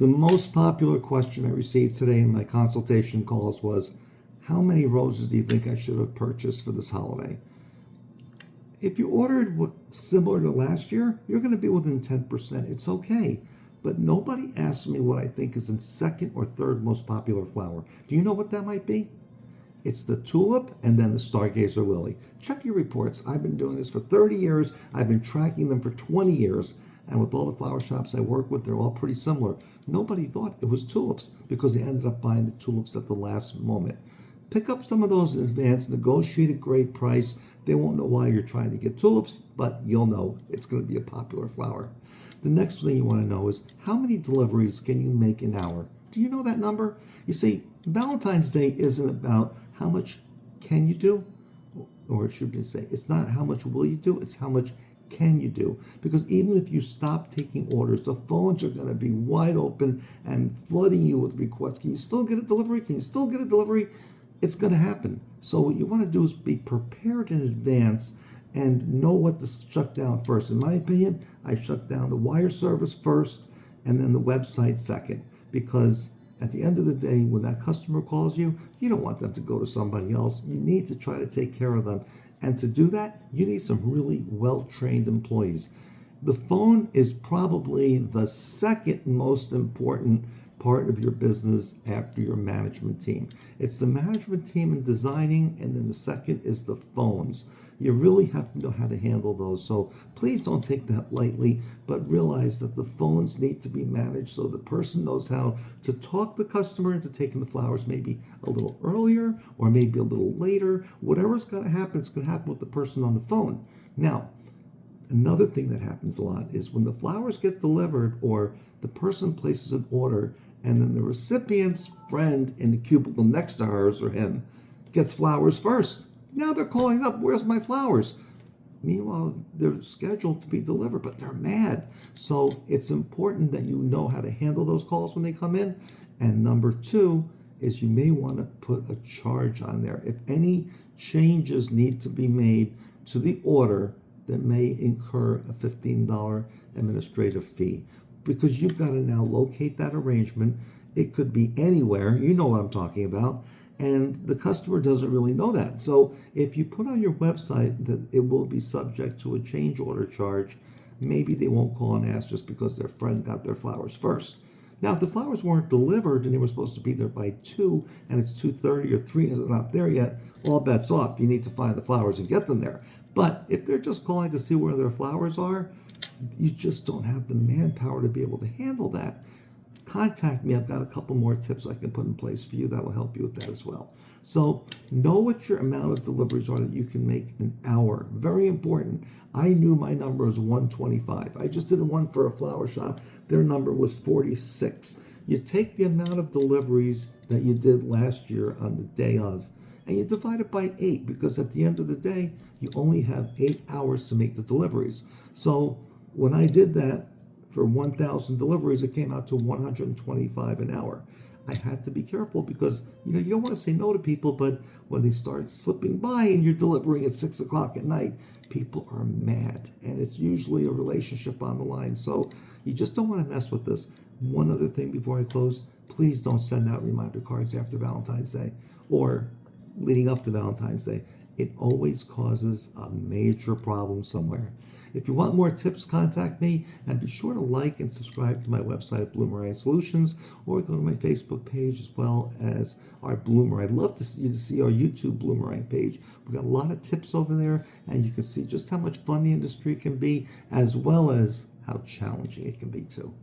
The most popular question I received today in my consultation calls was, how many roses do you think I should have purchased for this holiday? If you ordered similar to last year, you're going to be within 10%. It's okay. But nobody asked me what I think is the second or third most popular flower. Do you know what that might be? It's the tulip and then the stargazer lily. Check your reports. I've been doing this for 30 years. I've been tracking them for 20 years. And with all the flower shops I work with, they're all pretty similar. Nobody thought it was tulips because they ended up buying the tulips at the last moment. Pick up some of those in advance, negotiate a great price. They won't know why you're trying to get tulips, but you'll know it's going to be a popular flower. The next thing you want to know is, how many deliveries can you make an hour? Do you know that number? You see, Valentine's Day isn't about how much can you do, or it should be say, it's not how much will you do, it's how much can you do. Because even if you stop taking orders, the phones are going to be wide open and flooding you with requests. Can you still get a delivery? Can you still get a delivery? It's going to happen. So what you want to do is be prepared in advance and know what to shut down first. In my opinion, I shut down the wire service first and then the website second, because at the end of the day, when that customer calls you, you don't want them to go to somebody else. You need to try to take care of them. And to do that, you need some really well-trained employees. The phone is probably the second most important part of your business after your management team. It's the management team in designing, and then the second is the phones. You really have to know how to handle those. So please don't take that lightly, but realize that the phones need to be managed so the person knows how to talk the customer into taking the flowers maybe a little earlier or maybe a little later. Whatever's going to happen, it's going to happen with the person on the phone. Now, another thing that happens a lot is when the flowers get delivered or the person places an order and then the recipient's friend in the cubicle next to hers or him gets flowers first. Now they're calling up, where's my flowers? Meanwhile, they're scheduled to be delivered, but they're mad. So it's important that you know how to handle those calls when they come in. And number two is you may want to put a charge on there. If any changes need to be made to the order, that may incur a $15 administrative fee, because you've got to now locate that arrangement. It could be anywhere, you know what I'm talking about, and the customer doesn't really know that. So if you put on your website that it will be subject to a change order charge, maybe they won't call and ask just because their friend got their flowers first. Now, if the flowers weren't delivered and they were supposed to be there by 2 and it's 2:30 or 3 and they're not there yet, all bets off. You need to find the flowers and get them there. But if they're just calling to see where their flowers are, you just don't have the manpower to be able to handle that. Contact me. I've got a couple more tips I can put in place for you that will help you with that as well. So know what your amount of deliveries are that you can make an hour. Very important. I knew my number was 125. I just did one for a flower shop. Their number was 46. You take the amount of deliveries that you did last year on the day of, and you divide it by 8, because at the end of the day, you only have 8 hours to make the deliveries. So when I did that for 1,000 deliveries, it came out to 125 an hour. I had to be careful because you don't want to say no to people, but when they start slipping by and you're delivering at 6 o'clock at night, people are mad, and it's usually a relationship on the line. So you just don't want to mess with this. One other thing before I close, please don't send out reminder cards after Valentine's Day or leading up to Valentine's Day. It always causes a major problem somewhere. If you want more tips, contact me, and be sure to like and subscribe to my website at Bloomerang Solutions, or go to my Facebook page as well as our Bloomer. I'd love to see you to see our YouTube Bloomerang page. We've got a lot of tips over there, and you can see just how much fun the industry can be, as well as how challenging it can be too.